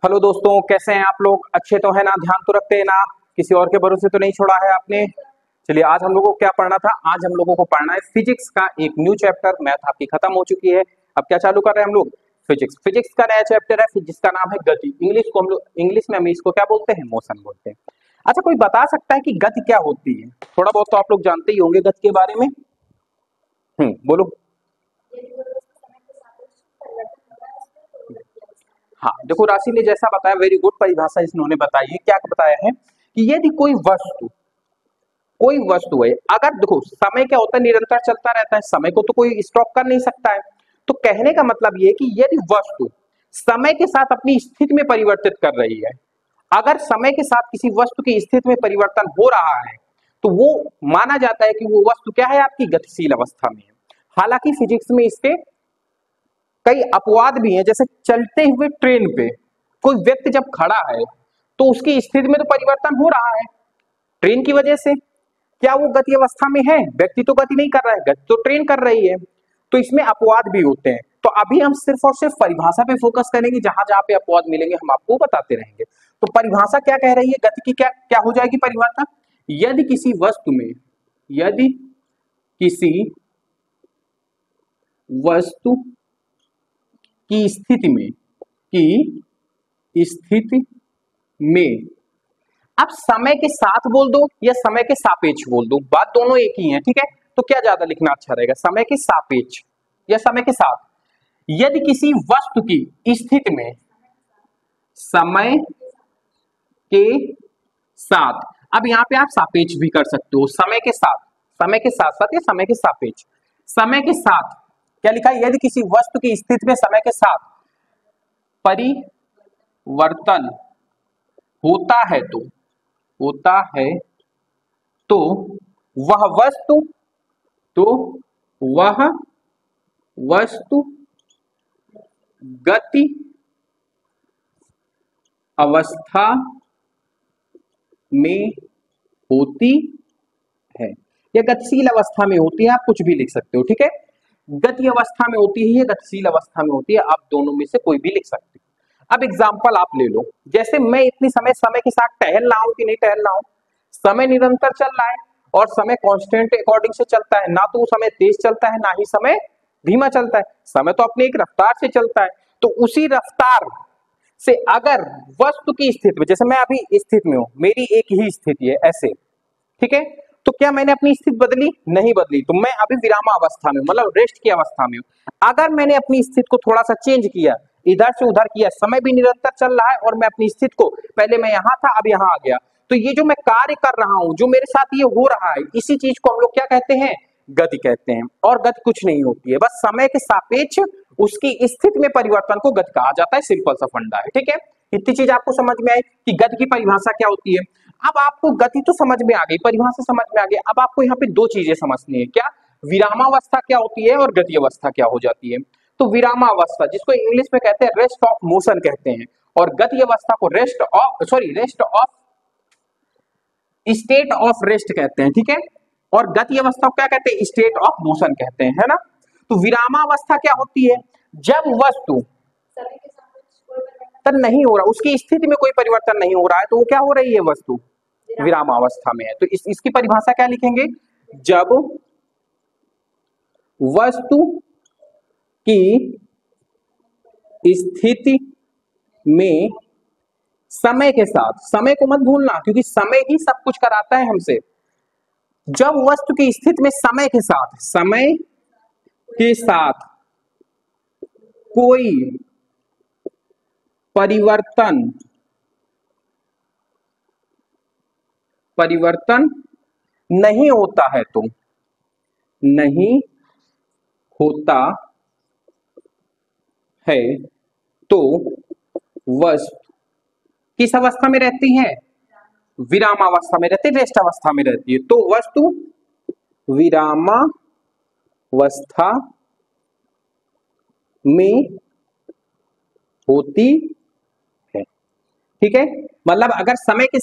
Hello दोस्तों, कैसे हैं आप लोग? अच्छे तो है ना? ध्यान तो रखते हैं ना? किसी और के भरोसे तो नहीं छोड़ा है आपने? चलिए, आज हम लोगों को क्या पढ़ना था? आज हम लोगों को पढ़ना है फिजिक्स का एक न्यू चैप्टर। मैथ आपकी खत्म हो चुकी है, अब क्या चालू कर रहे हैं हम लोग? फिजिक्स। फिजिक्स का नया चैप्टर है जिसका नाम है गति। इंग्लिश में हम इसको क्या बोलते हैं? मोशन बोलते हैं। अच्छा, कोई बता सकता है कि गति क्या होती है? थोड़ा बहुत तो आप लोग जानते ही होंगे गति के बारे में। बोलो। हाँ, देखो, राशि ने जैसा बताया, वेरी गुड परिभाषा इन्होंने बताई है। क्या बताया है कि यदि कोई वस्तु है, अगर देखो समय क्या होता है, निरंतर चलता रहता है, समय को तो कोई स्टॉप कर नहीं सकता है। तो कहने का मतलब ये है कि यदि वस्तु समय के साथ अपनी स्थिति में परिवर्तित कर रही है, अगर समय के साथ किसी वस्तु की स्थिति में परिवर्तन हो रहा है, तो वो माना जाता है कि वो वस्तु क्या है? आपकी गतिशील अवस्था में है। हालांकि फिजिक्स में इसके कई अपवाद भी हैं, जैसे चलते हुए ट्रेन पे कोई व्यक्ति जब खड़ा है तो उसकी स्थिति में तो परिवर्तन हो रहा है ट्रेन की वजह से। क्या वो गति अवस्था में है? व्यक्ति तो गति नहीं कर रहा है, गति तो ट्रेन कर रही है। तो इसमें अपवाद भी होते हैं। तो अभी हम सिर्फ और सिर्फ परिभाषा पे फोकस करेंगे, जहां जहां पे अपवाद मिलेंगे हम आपको बताते रहेंगे। तो परिभाषा क्या कह रही है? गति की क्या क्या हो जाएगी परिभाषा? यदि किसी वस्तु की स्थिति में अब समय के साथ बोल दो या समय के सापेक्ष बोल दो, बात दोनों एक ही है, ठीक है? तो क्या ज्यादा लिखना अच्छा रहेगा, समय के सापेक्ष या समय के साथ? यदि किसी वस्तु की स्थिति में समय के साथ, अब यहां पे आप सापेक्ष भी कर सकते हो, समय के साथ साथ या समय के सापेक्ष। समय के साथ क्या लिखा है? यदि किसी वस्तु की स्थिति में समय के साथ परिवर्तन होता है तो वह वस्तु गति अवस्था में होती है या गतिशील अवस्था में होती है। आप कुछ भी लिख सकते हो, ठीक है? गति अवस्था में होती है या गतिशील अवस्था में होती है, आप दोनों में से कोई भी लिख सकते हो। अब एग्जांपल आप ले लो, जैसे मैं इतनी समय के साथ टहल रहा हूं कि नहीं टहल रहा हूं? समय निरंतर चल रहा है और समय कांस्टेंट अकॉर्डिंग से चलता है, ना तो समय तेज चलता है ना ही समय धीमा चलता है। समय तो अपने एक रफ्तार से चलता है। तो उसी रफ्तार से अगर वस्तु की स्थिति में, जैसे मैं अभी स्थिति में हूं, मेरी एक ही स्थिति है ऐसे, ठीक है? तो क्या मैंने अपनी स्थिति बदली? नहीं बदली। तो मैं अभी विरामावस्था में, मतलब रेस्ट की अवस्था में हूं। अगर मैंने अपनी स्थिति को थोड़ा सा चेंज किया, इधर से उधर किया, समय भी निरंतर चल रहा है और मैं अपनी स्थिति को, पहले मैं यहां था अब यहां आ गया, तो ये जो मैं कार्य कर रहा हूं, जो मेरे साथ ये हो रहा है, इसी चीज को हम लोग क्या कहते हैं? गति कहते हैं। और गति कुछ नहीं होती है, बस समय के सापेक्ष उसकी स्थिति में परिवर्तन को गति कहा जाता है। सिंपल सा फंडा है, ठीक है? इतनी चीज आपको समझ में आई कि गति की परिभाषा क्या होती है। अब आपको गति तो समझ में आ गई, परिभाषा समझ में आ गई। अब आपको यहाँ पे दो चीजें समझनी है। क्या? विरामावस्था क्या होती है और गति अवस्था क्या हो जाती है। तो विरामावस्था, जिसको इंग्लिश में कहते हैं रेस्ट ऑफ मोशन कहते हैं, और गति अवस्था को rest of state of rest कहते हैं, ठीक है? और गति अवस्था को क्या कहते हैं? स्टेट ऑफ मोशन कहते हैं, है ना? तो विरामावस्था क्या होती है? जब वस्तु नहीं हो रहा, उसकी स्थिति में कोई परिवर्तन नहीं हो रहा है, तो वो क्या हो रही है? वस्तु विरामावस्था में है। तो इसकी परिभाषा क्या लिखेंगे? जब वस्तु की स्थिति में समय के साथ, समय को मत भूलना क्योंकि समय ही सब कुछ कराता है हमसे। जब वस्तु की स्थिति में समय के साथ कोई परिवर्तन नहीं होता है तो वस्तु किस अवस्था में रहती है? विरामावस्था में रहती है, रेस्ट अवस्था में रहती है। तो वस्तु विरामावस्था में होती है, ठीक है? मतलब अगर समय के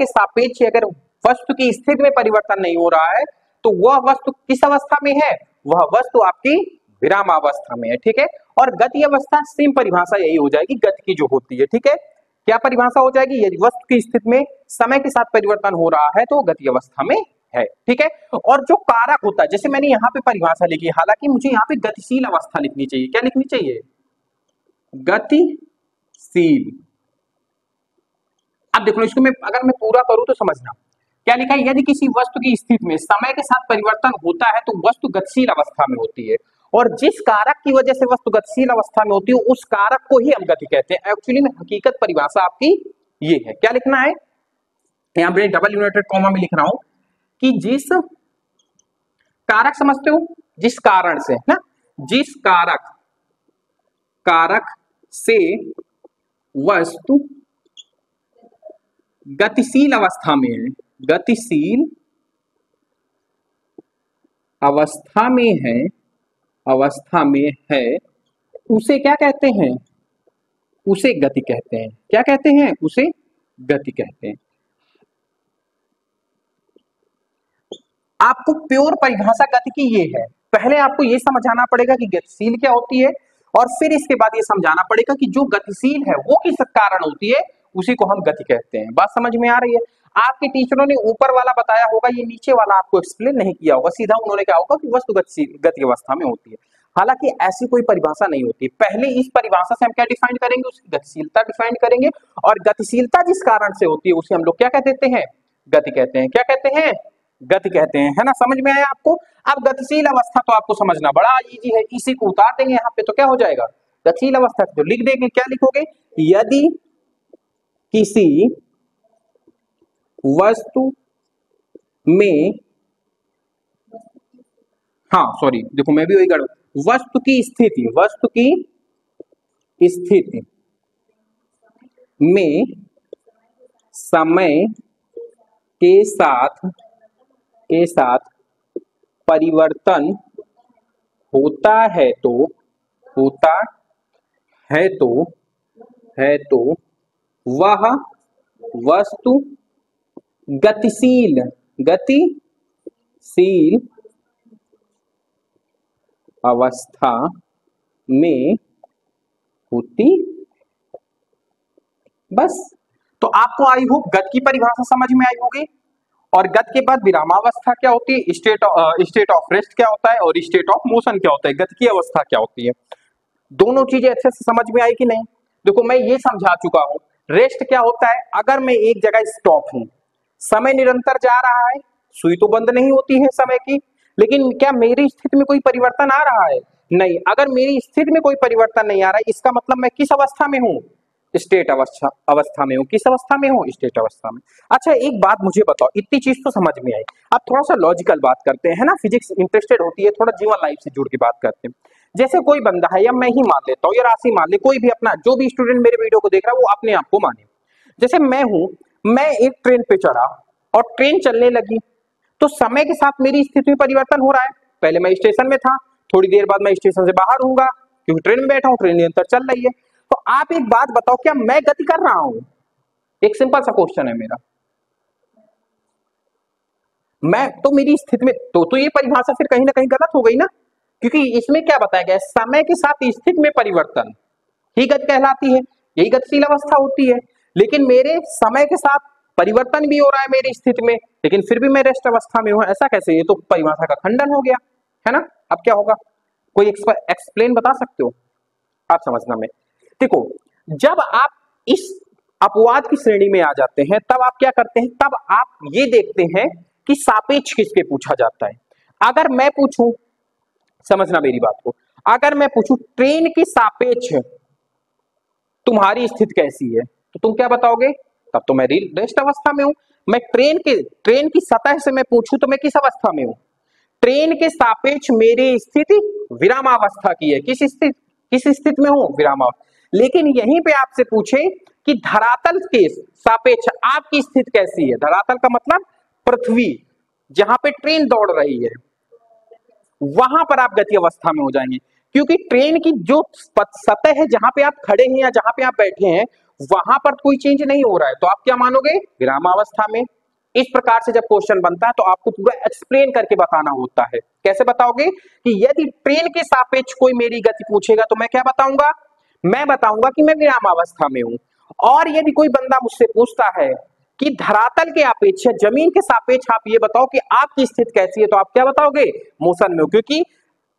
सापेक्ष अगर वस्तु की स्थिति में परिवर्तन नहीं हो रहा है तो वह वस्तु किस अवस्था में है? वह वस्तु आपकी विरामावस्था में है, ठीक है। और गति अवस्था सेम परिभाषा यही हो जाएगी गति की जो होती है, ठीक है। क्या परिभाषा हो जाएगी, यदि वस्तु की स्थिति में समय के साथ परिवर्तन हो रहा है तो गति अवस्था में है, ठीक है। और जो कारक होता है, जैसे मैंने यहाँ पे परिभाषा लिखी, हालांकि मुझे यहाँ पे गतिशील अवस्था लिखनी चाहिए, क्या लिखनी चाहिए, गतिशील। अब देखो इसको मैं अगर मैं पूरा करूं तो समझना क्या लिखा है, यदि किसी वस्तु की स्थिति में समय के साथ परिवर्तन होता है तो वस्तु गतिशील अवस्था में होती है, और जिस कारक की वजह से वस्तु गतिशील अवस्था में होती है उस कारक को ही हम गति कहते हैं। एक्चुअली में हकीकत परिभाषा आपकी ये है, क्या लिखना है, यहां पे डबल यूनाइटेड कॉमा में लिख रहा हूं कि जिस कारक, समझते हो, जिस कारण से ना, जिस कारक से वस्तु गतिशील अवस्था में है, गतिशील अवस्था में है, उसे क्या कहते हैं, उसे गति कहते हैं। क्या कहते हैं, उसे गति कहते हैं। आपको प्योर परिभाषा गति की ये है, पहले आपको ये समझाना पड़ेगा कि गतिशील क्या होती है, और फिर इसके बाद ये समझाना पड़ेगा कि जो गतिशील है वो किस कारण होती है, उसी को हम गति कहते हैं। बात समझ में आ रही है। आपके टीचरों ने ऊपर वाला बताया होगा, ये नीचे वाला आपको एक्सप्लेन नहीं किया होगा, सीधा उन्होंने क्या होगा कि वस्तु गति अवस्था में होती है। हालांकि ऐसी कोई परिभाषा नहीं होती। पहले इस परिभाषा से हम क्या डिफाइन करेंगे, उसकी गतिशीलता डिफाइन करेंगे, और गतिशीलता जिस कारण से होती है उसे हम लोग क्या कह देते हैं, गति कहते हैं। क्या कहते हैं, गति कहते हैं, है ना। समझ में आया आपको। अब गतिशील अवस्था तो आपको समझना बड़ा इजी है, इसी को उतार देंगे यहाँ पे तो क्या हो जाएगा, गतिशील अवस्था तो लिख देंगे। क्या लिखोगे, यदि किसी वस्तु में, हाँ सॉरी देखो मैं भी वही कर, वस्तु की स्थिति में समय के साथ परिवर्तन होता है तो वह वस्तु गतिशील अवस्था में होती। बस, तो आपको आई होप गति की परिभाषा समझ में आई होगी। और गति के बाद विरामावस्था क्या होती है, स्टेट ऑफ रेस्ट क्या होता है, और स्टेट ऑफ मोशन क्या होता है, गति की अवस्था क्या होती है। दोनों चीजें अच्छे से समझ में आई कि नहीं। देखो मैं ये समझा चुका हूं, रेस्ट क्या होता है, अगर मैं एक जगह स्टॉप हूं, समय निरंतर जा रहा है, सुई तो बंद नहीं होती है समय की, लेकिन क्या मेरी स्थिति में कोई परिवर्तन आ रहा है, नहीं। अगर मेरी स्थिति में कोई परिवर्तन नहीं आ रहा है, इसका मतलब मैं किस अवस्था में हूं, स्टेट अवस्था में हूं। किस अवस्था में हूं, स्टेट अवस्था में। अच्छा एक बात मुझे बताओ, इतनी चीज तो समझ में आई, अब थोड़ा सा लॉजिकल बात करते हैं, है ना। फिजिक्स इंटरेस्टेड होती है, थोड़ा जीवन लाइफ से जुड़ के बात करते हैं। जैसे कोई बंदा है, या मैं ही मान लेता हूँ, या राशि मान ले, कोई भी अपना, जो भी स्टूडेंट मेरे वीडियो को देख रहा है वो अपने आप को माने। जैसे मैं हूं, मैं एक ट्रेन पे चढ़ा और ट्रेन चलने लगी, तो समय के साथ मेरी स्थिति में परिवर्तन हो रहा है। पहले मैं स्टेशन में था, थोड़ी देर बाद मैं स्टेशन से बाहर होऊंगा, क्योंकि ट्रेन में बैठा हूं, ट्रेन निरंतर चल रही है। तो आप एक बात बताओ, क्या मैं गति कर रहा हूं, एक सिंपल सा क्वेश्चन है मेरा। मैं तो मेरी स्थिति में तो ये परिभाषा फिर कहीं ना कहीं गलत हो गई ना, क्योंकि इसमें क्या बताया गया है, समय के साथ स्थिति में परिवर्तन ही गति कहलाती है, यही गतिशील अवस्था होती है। लेकिन मेरे समय के साथ परिवर्तन भी हो रहा है मेरी स्थिति में, लेकिन फिर भी मैं रेस्ट अवस्था में हूं, ऐसा कैसे, ये तो परिभाषा का खंडन हो गया, है ना। अब क्या होगा, कोई एक्सप्लेन बता सकते हो आप समझना में। देखो जब आप इस अपवाद की श्रेणी में आ जाते हैं, तब आप क्या करते हैं, तब आप ये देखते हैं कि सापेक्ष किसके पूछा जाता है। अगर मैं पूछूं, समझना मेरी बात को, अगर मैं पूछूं ट्रेन के सापेक्ष तुम्हारी स्थिति कैसी है, तो तुम क्या बताओगे, तब तो मैं रेस्ट अवस्था में हूं। मैं ट्रेन की सतह से मैं पूछूं तो मैं किस अवस्था में हूं, ट्रेन के सापेक्ष मेरी स्थिति विरामावस्था की है। किस स्थिति में हूं, विरामावस्था। लेकिन यहीं पे आपसे पूछे कि धरातल के सापेक्ष आपकी स्थिति कैसी है, धरातल का मतलब पृथ्वी, जहां पे ट्रेन दौड़ रही है, वहां पर आप गति अवस्था में हो जाएंगे, क्योंकि ट्रेन की जो सतह है, जहां पे आप खड़े हैं या जहां पे आप बैठे हैं, वहां पर कोई चेंज नहीं हो रहा है, तो आप क्या मानोगे, विरामावस्था में। इस प्रकार से जब क्वेश्चन बनता है तो आपको पूरा एक्सप्लेन करके बताना होता है। कैसे बताओगे कि यदि ट्रेन के सापेक्ष कोई मेरी गति पूछेगा तो मैं क्या बताऊंगा, मैं बताऊंगा कि मैं विरामावस्था में हूं। और यदि कोई बंदा मुझसे पूछता है कि धरातल के सापेक्ष, जमीन के सापेक्ष आप ये बताओ कि आपकी स्थिति कैसी है, तो आप क्या बताओगे, मोशन में हो, क्योंकि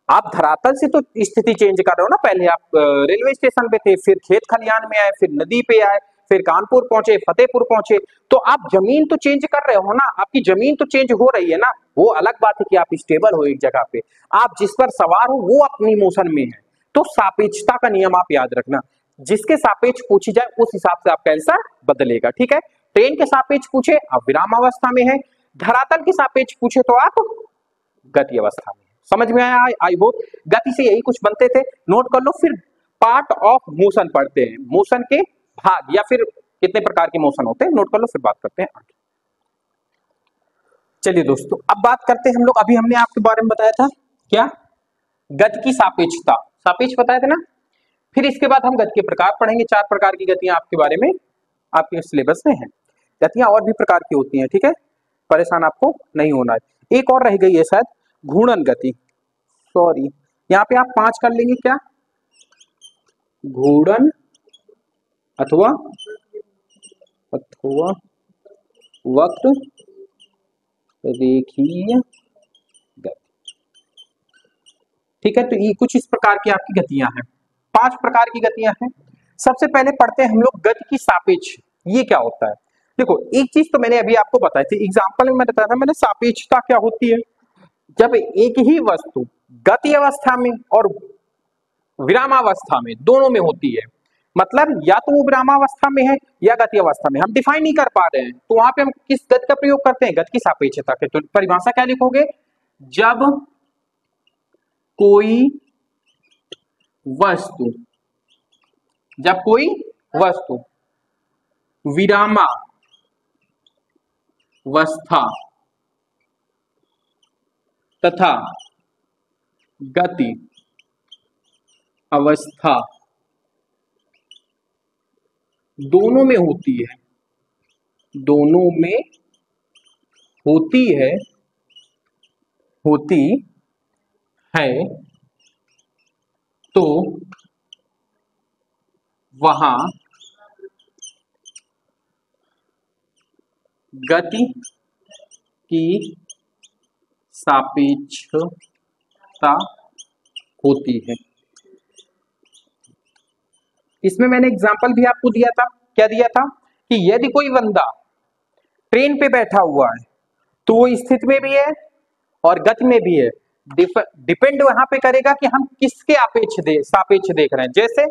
आप धरातल से तो स्थिति चेंज कर रहे हो ना। पहले आप रेलवे स्टेशन पे थे, फिर खेत खलियान में आए, फिर नदी पे आए, फिर कानपुर पहुंचे, फतेहपुर पहुंचे, तो आप जमीन तो चेंज कर रहे हो ना, आपकी जमीन तो चेंज हो रही है ना। वो अलग बात है कि आप स्टेबल हो एक जगह पे, आप जिस पर सवार हो वो अपनी मोशन में है। तो सापेक्षता का नियम आप याद रखना, जिसके सापेक्ष पूछी जाए उस हिसाब से आपका आंसर बदलेगा, ठीक है। ट्रेन के सापेक्ष पूछे आप विराम अवस्था में है, धरातल के सापेक्ष पूछे तो आप गति अवस्था में। समझ में आया? I hope. गति से यही कुछ बनते थे, नोट कर लो। फिर पार्ट ऑफ मोशन पढ़ते हैं, मोशन के भाग या फिर कितने प्रकार के मोशन होते हैं, नोट कर लो, फिर बात करते हैं आगे। चलिए दोस्तों, अब बात करते हैं हम लोग, अभी हमने आपके बारे में बताया था क्या, गति की सापेक्षता, सापेक्ष बताए थे ना। फिर इसके बाद हम गति के प्रकार पढ़ेंगे, 4 प्रकार की गतियां आपके बारे में आपके सिलेबस में है। गतियां और भी प्रकार की होती हैं, ठीक है, परेशान आपको नहीं होना है। एक और रह गई है शायद, घूर्णन गति, सॉरी, यहाँ पे आप 5 कर लेंगे क्या, घूर्णन अथवा वक्र रेखीय गति, ठीक है। तो ये कुछ इस प्रकार की आपकी गतियां हैं, 5 प्रकार की गतियां हैं। सबसे पहले पढ़ते हैं हम लोग गति की सापेक्ष, ये क्या होता है। देखो, एक चीज तो मैंने अभी आपको बताई थी, एग्जाम्पल में मैंने बताया था मैंने, सापेक्षता क्या होती है, जब एक ही वस्तु गति अवस्था में और विरामावस्था में दोनों में होती है, मतलब या तो वो विरामावस्था में है या गति अवस्था में, हम डिफाइन नहीं कर पा रहे हैं, तो वहां पे हम किस गति का प्रयोग करते हैं, गति की सापेक्षता के। तो परिभाषा क्या लिखोगे, जब कोई वस्तु विरामावस्था तथा गति अवस्था दोनों में होती है, तो वहां गति की सापेक्षता होती है। इसमें मैंने एग्जाम्पल भी आपको दिया था, क्या दिया था कि यदि कोई बंदा ट्रेन पे बैठा हुआ है तो वो स्थिति में भी है और गति में भी है, डिपेंड वहां पे करेगा कि हम किसके सापेक्ष देख रहे हैं। जैसे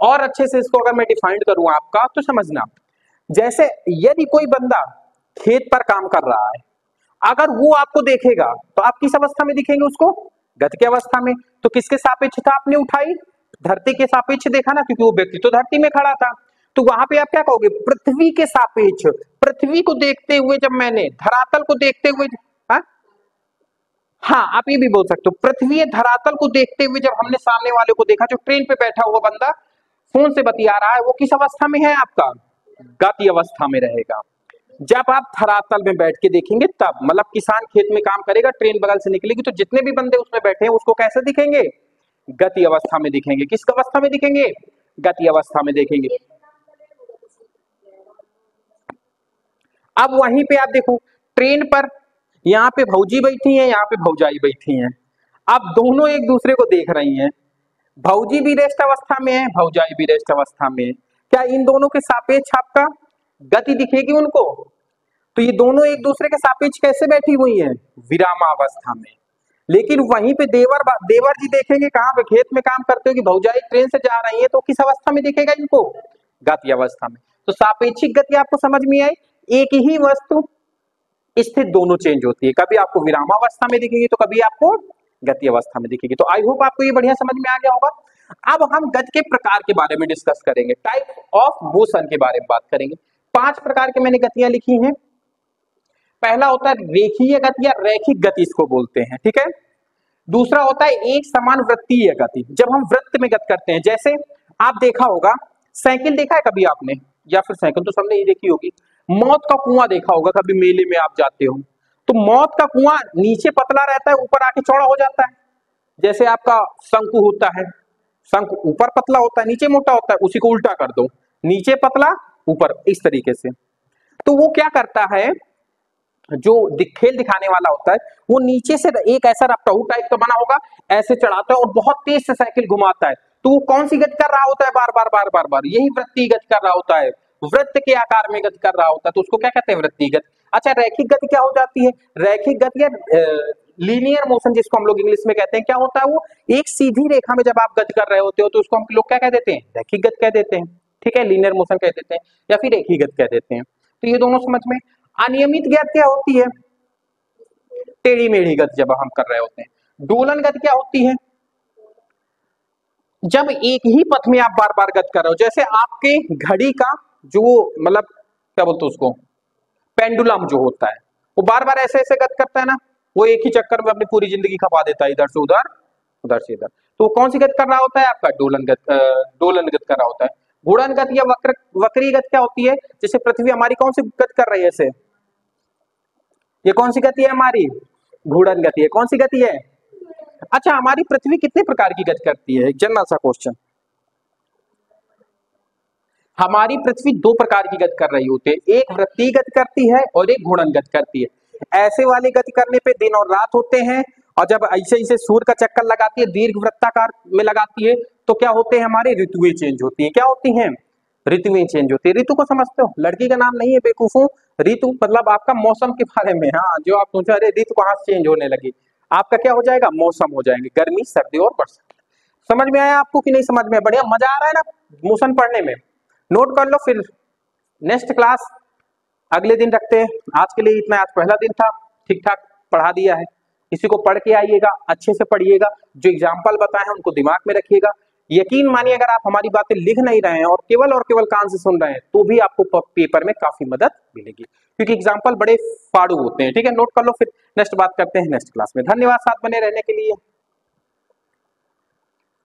और अच्छे से इसको अगर मैं डिफाइंड करूं आपका तो समझना, जैसे यदि कोई बंदा खेत पर काम कर रहा है, अगर वो आपको देखेगा तो आप किस अवस्था में दिखेंगे उसको, गति की अवस्था में। तो किसके सापेक्षता आपने उठाई, धरती के सापेक्ष देखा ना, क्योंकि वो व्यक्ति तो धरती में खड़ा था। तो वहां पे आप क्या कहोगे, पृथ्वी के सापेक्ष, पृथ्वी को देखते हुए जब मैंने धरातल को देखते हुए, हाँ आप ये भी बोल सकते हो, पृथ्वी धरातल को देखते हुए जब हमने सामने वाले को देखा, जो ट्रेन पे बैठा हुआ बंदा फोन से बतिया रहा है, वो किस अवस्था में है, आपका गति अवस्था में रहेगा। जब आप धरातल में बैठ के देखेंगे तब, मतलब किसान खेत में काम करेगा, ट्रेन बगल से निकलेगी, तो जितने भी बंदे उसमें बैठे हैं उसको कैसे दिखेंगे, गति अवस्था में दिखेंगे। किस अवस्था में दिखेंगे, गति अवस्था में देखेंगे। अब वहीं पे आप देखो, ट्रेन पर यहाँ पे भौजी बैठी हैं, यहाँ पे भौजाई बैठी हैं, अब दोनों एक दूसरे को देख रही हैं, भौजी भी रेस्ट अवस्था में है, भौजाई भी रेस्ट अवस्था में है, क्या इन दोनों के सापेक्ष आपका गति दिखेगी उनको, तो ये दोनों एक दूसरे के सापेक्ष कैसे बैठी हुई हैं, विरामावस्था में। लेकिन वहीं पे देवर जी देखेंगे कहां पे, खेत में काम करते हो, कि भौजाई ट्रेन से जा रही है, तो किस अवस्था में दिखेगा इनको, गति अवस्था में। तो सापेक्षिक गति आपको समझ में आई, एक ही वस्तु स्थित दोनों चेंज होती है, कभी आपको विरामावस्था में दिखेगी तो कभी आपको गति अवस्था में दिखेगी। तो आई होप आपको ये बढ़िया समझ में आ गया होगा। अब हम गति के प्रकार के बारे में डिस्कस करेंगे, टाइप ऑफ मोशन के बारे में बात करेंगे। 5 प्रकार के मैंने गतियां लिखी हैं। पहला होता है रेखीय गति या रैखिक गति, इसको बोलते हैं, ठीक है। दूसरा होता है एक समान वृत्तीय गति, जब हम वृत्त में गति करते हैं। जैसे आप देखा होगा, साइकिल देखा है कभी आपने, या फिर साइकिल तो सबने ही देखी होगी, मौत का कुआं देखा होगा कभी मेले में आप जाते हो, तो मौत का कुआं नीचे पतला रहता है, ऊपर आके चौड़ा हो जाता है। जैसे आपका शंकु होता है, शंकु ऊपर पतला होता है नीचे मोटा होता है, उसी को उल्टा कर दो, नीचे पतला ऊपर, इस तरीके से। तो वो क्या करता है, जो खेल दिखाने वाला होता है वो नीचे से एक ऐसा रफ्तार टाइप का बना होगा, ऐसे चढ़ाता है और बहुत तेज से साइकिल घुमाता है। तो वो कौन सी गति कर रहा होता है, बार बार बार बार बार, यही वृत्तीय गति कर रहा होता है, वृत्त के आकार में गति कर रहा होता है, तो उसको क्या कहते हैं, वृत्तीय गति। अच्छा, रैखिक गति क्या हो जाती है, रैखिक गति या लीनियर मोशन जिसको हम लोग इंग्लिश में कहते हैं, क्या होता है वो, एक सीधी रेखा में जब आप गति कर रहे होते हो तो उसको हम लोग क्या कह देते हैं, रैखिक गति कह देते हैं, ठीक है, लीनियर मोशन कह देते हैं या फिर रैखिक गति कह देते हैं। तो ये दोनों समझ में। अनियमित गति क्या होती है, टेढ़ी मेढ़ी गति जब हम कर रहे होते हैं। दोलन गति क्या होती है, जब एक ही पथ में आप बार बार गति कर रहे हो, जैसे आपके घड़ी का जो मतलब क्या बोलते हैं उसको, पेंडुलम जो होता है वो बार बार ऐसे ऐसे गति करता है ना, वो एक ही चक्कर में अपनी पूरी जिंदगी खपा देता है, इधर से उधर उधर से इधर। तो वो कौन सी गति कर रहा होता है, आपका दोलन गति कर रहा होता है। घूर्णन गति या वक्रीय गति क्या होती है, जैसे पृथ्वी हमारी कौन सी गति कर रही है, ऐसे ये कौन सी गति है हमारी, घूर्णन गति है। कौन सी गति है, अच्छा हमारी पृथ्वी कितने प्रकार की गति करती है, एक जनरल सा क्वेश्चन। हमारी पृथ्वी दो प्रकार की गति कर रही होती है, एक वृत्तीय गति करती है और एक घूर्णन गति करती है। ऐसे वाली गति करने पे दिन और रात होते हैं, और जब ऐसे ऐसे सूर्य का चक्कर लगाती है, दीर्घ वृत्ताकार में लगाती है, तो क्या होते हैं, हमारी ऋतुएं चेंज होती हैं। क्या होती हैं, ऋतुएं चेंज होती है। ऋतु को समझते हो, लड़की का नाम नहीं है बेवकूफों, ऋतु मतलब आपका मौसम के बारे में। हाँ, जो आप सोचे अरे ऋतु कहाँ से चेंज होने लगी, आपका क्या हो जाएगा, मौसम हो जाएंगे, गर्मी सर्दी और बरसात। समझ में आया आपको कि नहीं समझ में, बढ़िया मजा आ रहा है ना मोशन पढ़ने में। नोट कर लो, फिर नेक्स्ट क्लास अगले दिन रखते हैं। आज के लिए इतना, आज पहला दिन था, ठीक ठाक पढ़ा दिया है। इसी को पढ़ के आइएगा, अच्छे से पढ़िएगा, जो एग्जाम्पल बताए हैं उनको दिमाग में रखिएगा। यकीन मानिए अगर आप हमारी बातें लिख नहीं रहे हैं और केवल कान से सुन रहे हैं तो भी आपको पेपर में काफी मदद मिलेगी, क्योंकि एग्जाम्पल बड़े फाड़ू होते हैं। ठीक है, नोट कर लो, फिर नेक्स्ट बात करते हैं नेक्स्ट क्लास में। धन्यवाद साथ बने रहने के लिए।